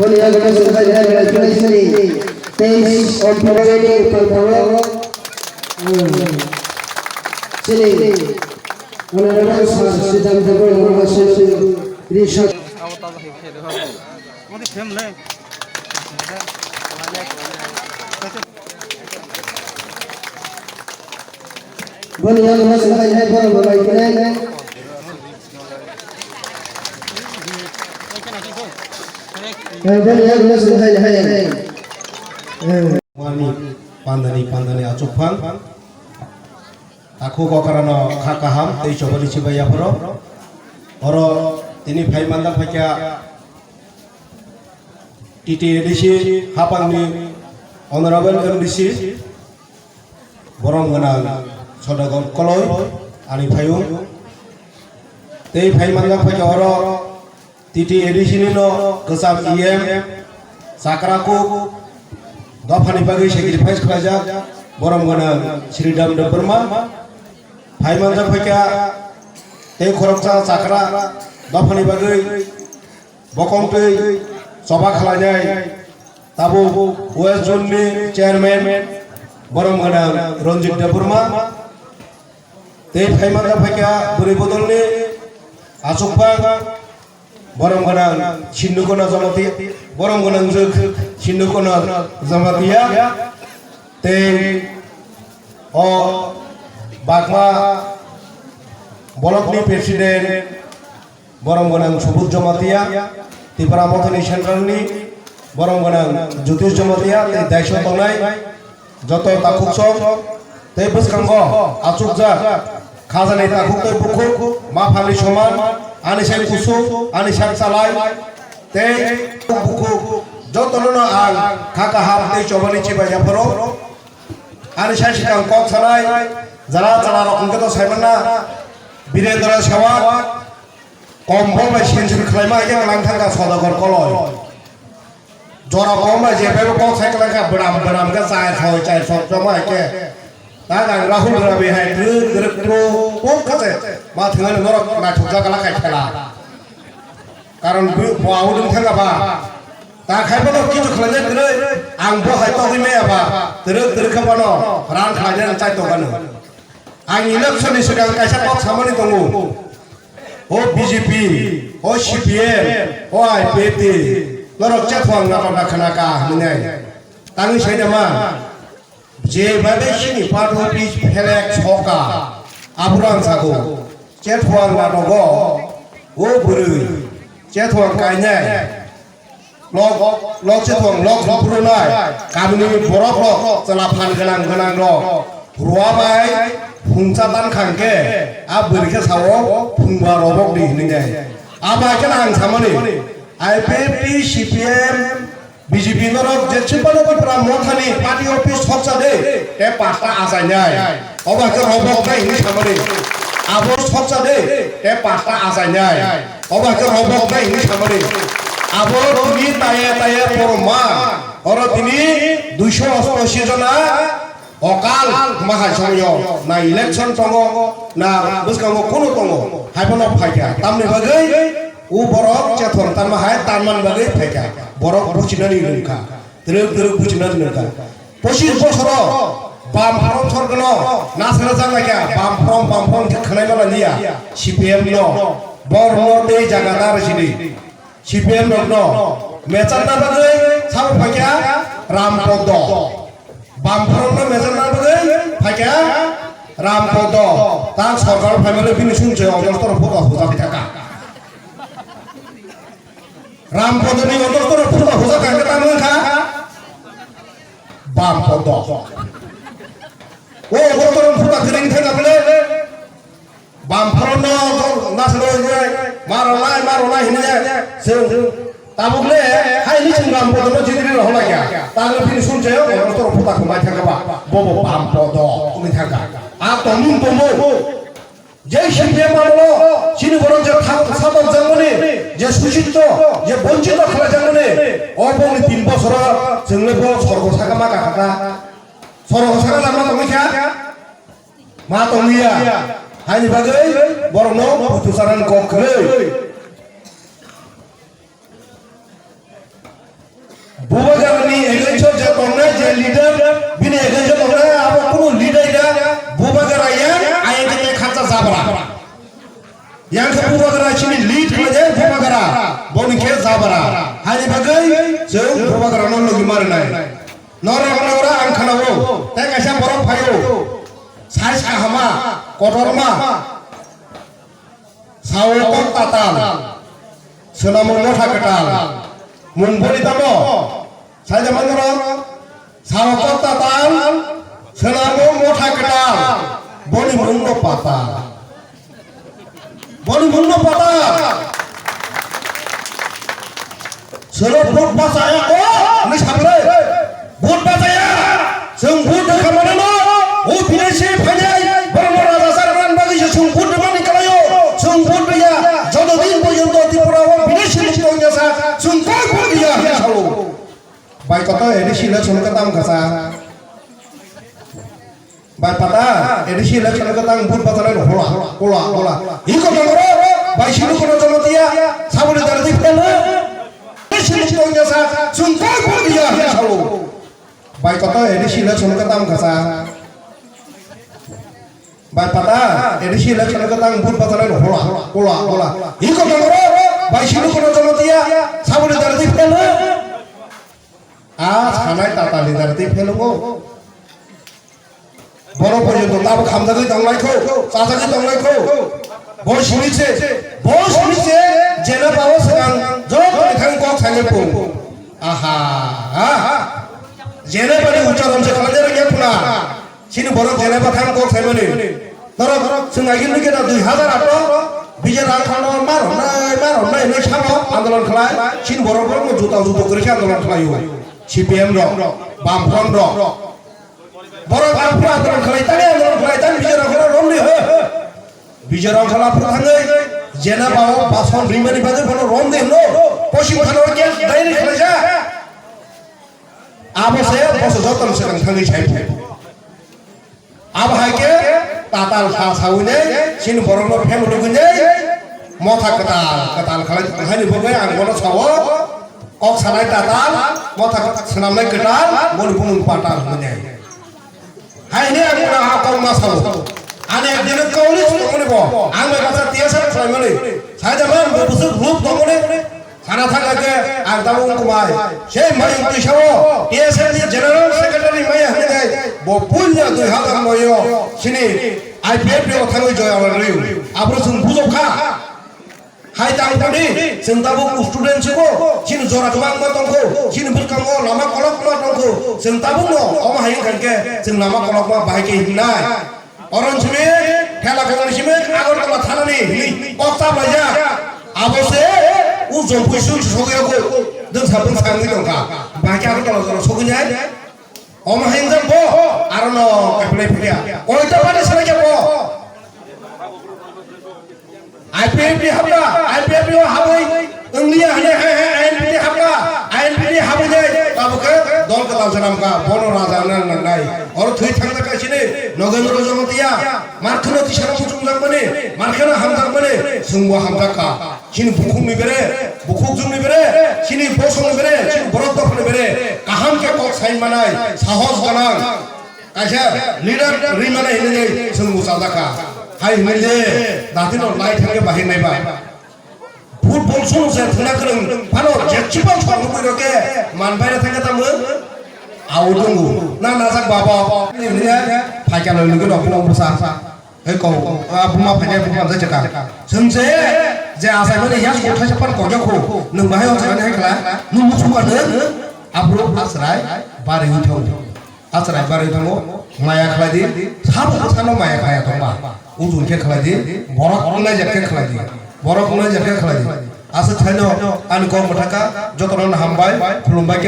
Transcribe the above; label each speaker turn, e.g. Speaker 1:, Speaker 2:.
Speaker 1: Boleh agak selesai dengan sini. Pace on providing performance. Sini. Mana sedang berhasil research. Boleh agak selesai dengan performance.
Speaker 2: Wani pandani acupang aku kok karena kakaham tei coba dicibaya poro oro ini bhai manda phakya titi edisi hapangni honorable MDC borong gana sodagon koloy ani phayung tei bhai manda phakya oro titi edisi no kesam IM sakraku dafani bagi sacrifice kelaja borong gana Sri Dam Berma bhai manda phakya tei khoroksa sakra dafani bagi bokong tei soba khalanyai tabu West Zone ni chairman borong gana Ronjit Berma tei bhai manda phakya buri bodol ni asukbang borong gana Sindukona Jamati borong gana juk Sindukona Jamatia te o Bagma bolok ni presiden borong gana Subut Jamatia ti Pramotani Central ni borong gana Jutis Jamatia te daisho tongnai joto takukso te buskanggo achukja khazani takuk te bukuk ma phali soman ani sai kusu ani sai salai te buku jotono ang khaka hap te chobani chiba japoro ani sai sikang kok salai jara jara rokon to saimana birendra sewa kombo ba senjur khlaima ke lang thanga sodagor koloi jora komba je be kok sai kala ka bram ka sai thoi chai sok joma ke ta gang Rahul Dravid hai druk pok khase ma thingan norok na thukja kala kai khela karon baudun thanga ba ta khai ba ki ju khlanje dre ang bo hai to me ba druk ka bano ran khlanje chai to gan ang election ni segang kaisa pok samani tongu o BJP o CPM o IPP norok chathwang na khana ka minai tangi saida ma যেভাবে সিনি party ফেলেক chokha আবরান sago চেথওয়াং নাটক ও বুরুই চেথওয়াং কাইনাই lock চেথওয়াং lock পুরনাই Kaminey বরফ lock চলা fun গোনাং lock রুয়াবাই ফুংচা দান খাংকে আ বরিখে Sao ফুংবা রবক দি হিনে আবাকে আং সামনি IPP CPM BJP norok je chipalo ko pra mothani party office khorcha de te pasta asainai oba ke robok nai ni samani abo khorcha de te pasta asainai oba ke robok nai ni samani abo tini taye porma oro tini 288 jona okal mahasangyo na election tongo na buskango kono tongo haibono phaika tamni bagai u borok chethon tanma hai tanman bagai phaika borok buchinani nungka teruk buchinani nungka 25 বছর বাম from সরকার নাসরা জায়গা বাম from খানাই মালা নিয়া CPM ন বরমতে জায়গাদার সিনি CPM ন মেচান্না বাগে sub ফাকিয়া Rampada বাম from মেচান্না বাগে ফাকিয়া রামপদ তা সরকার ফ্যামিলি বিনি শুনছে অজস্র ফটো ফোজাবি থাকা রামপদনি অজস্র ফটো ফোজা কাকে তা মখা বামপদ ও অজস্র ফটো গরিং থাকা বলে বাম ফ্রম নাসরা মারলাই হিনে সে তাবুকলে হাইলি চিন রামপদ জিদিরি হলা গিয়া তাহলে বিনি শুনছে অজস্র ফটো কমাই থাকা বা বব বামপদ তুমি থাকা আ তমুন তমো যে সিপিএম আমল চিনি বরং যে সাধক জাঙ্গনে যে সুচিত্র যে বঞ্চিত খালা জাঙ্গনে অবংনি 3 বছর जोंनो সর্বসাকা মা কাকা সর্বসাকা লামা তমিখা মা তমিয়া হাইনি বাগै বরংनो পুতুসারান কখরে বুবাগারনি এগেন্স যে তংনা যে লিডার বিনে এগেন্স তংনা আবো কোনো লিডাররা বুবাগারায়া আইনকে খাতা জাবরা yang ke Purwagara sini lead kerja Purwagara boni ke Zabara hari bagai jauh Purwagara non lagi mari nai nora nora angkana wo tengah siapa borong payo size kahama kotorma sawokot tatal senamun motha ketal mumboni tamo saya zaman orang sawokot tatal senamun motha ketal boni mundo patal বড় মূল্য পাতা সেরো vote বাঁচায়া ও আমি সামনে vote বাঁচায়া जों vote খামানে না ও বিদেশে ফাইনাই বড় রাজা সারমান বাগিছে जों ভোট মানি কালায়ো जों ভোট দিয়া যতদিন পর্যন্ত ত্রিপুরা ও বিদেশে মুক্ত হইয়াছে जों কই ভোট দিয়া হাসালো বাই কত এডিসি ইলেকশন দাম কাসা বাই পাতা এডিসি ইলেকশন দাম ভোট বাঁচানোর হোলা ইকো বড় বাই শিরু কোন জনতিয়া সাবলে দাঁড়াতে ফেলে শিরু কোনসা সুনকা ভোট দিয়া হাসালো বাই কত এডিসি ইলেকশন দাম কাসা বাই পাতা এডিসি ইলেকশন দাম ভোট বাঁচানোর হোলা ইকো বড় বাই শিরু কোন জনতিয়া সাবলে দাঁড়াতে ফেলে সানাই তাতালি দাঁড়াতে ফেলবো বড় পর্যন্ত তাও খামদাগৈ দংলাইখো চাচাগৈ দংলাইখো বই শুনিছে জেনা পাও সিগাং জব লিখাং কক সাইলে পো আহা জেনা পানি উচ্চারণ সে খালে রে পুনা সিনি বড় জেনা পাথাং কক সাইমনি ধর সিংগাগিন নিকে 2008 বিজয় রাখন্ড মার হনাই এনে সামো আন্দোলন খালায় সিনি বড় বড় জুতা করে আন্দোলন খালাইও সিপিএম র বামফ্রন্ট র বড় বাপু আন্দোলন খালাইতানি বিজয় রাখন্ড রমনি হ বিজয় রাখলা প্রধানে জেনা পাও বাসন রিমানি বাজে বড় রম দে নো পশ্চিম খানো কে ডাইরেক্ট খালাইছা আবসে বস যতন সেখান থাঙ্গি ছাই আব হাইকে তাতাল সাউনে সিন বড় ফ্যামিলি গুনে মথা কাতাল খালাই হানি বগে আং বড় সাও কক সানাই তাতাল মথা সানামনাই কাতাল বনি বুমুন পাতাল গুনে হাইনে আং বড় হাকাল মাসাও আনে একদিন কওলি মনে ব আং বাছা তিয়াসার খাইমানি সাইজামান বসু গ্রুপ দমনে সানা থাকাকে আং দাবু কুমাই সেই মাই উদ্দেশ্যও টিএসএল জেনারেল সেক্রেটারি মাই হানে গায় বপুnya 2000 ময়ো সিনি আইপিএফ রে থাঙ্গই জয় আমার রিউ আবরো जों বুজখা হাই তাংপনি जों दाबु स्टुडेन्ट सिको सिन जरा गोबां मा दंखो सिन बुलकांगो लामा कलक मा दंखो जों दाबु न अमा हाय खानके जों लामा कलक मा बाहायके हिनाय अरनसिमे खेला खेलानिसिमे आगरतला थानानि पक्ता बायजा आबसे उ जंफुइसु सगयाको जों साबुन सांगि दंखा बाहायके आगरतला जरा सगैनाय Om Hengzang bo, arono kaplay pria. Koi ta pade sare ke bo. IPF di habla, IPF di haboi. Englia hanya INP di habla, INP di haboi deh. Tahu ke? Dol ke tahu senam ka, bono raja nan nandai. Orang thui thang tak sini, Nogendra Jomatia. Markano ti sana pucung jang bane, markano hamzang bane. Semua hamzang ka. Sini buku ni bere, buku jum ni bere, sini bosong ni bere, sini borotop ni bere. Kaham ke kok sain manai, sahos ganang. Kaisa leader rimana ini ni semua sadaka. Hai mile, dati no light hange bahir nai ba. Football sung se thuna kereng, pano jechipal chong kui roke, man bayar thange tamu. Awu tunggu, na nasak bapa. Ini ni ya, pakai lalu ni dok pulang besar. Kau, buma pakai buma saja cakap. Semse, je asal mana ya sekolah cepat kau jago. Nung bahaya orang ni kelah, nung musuh ada. Abro asrai bari uthong asrai bari uthongo maya khladi sab asano maya khaya thongba ujun ke khladi borok onai jakke khladi borok onai jakke khladi asa thaino an ko mthaka jotoron hambai khulumbai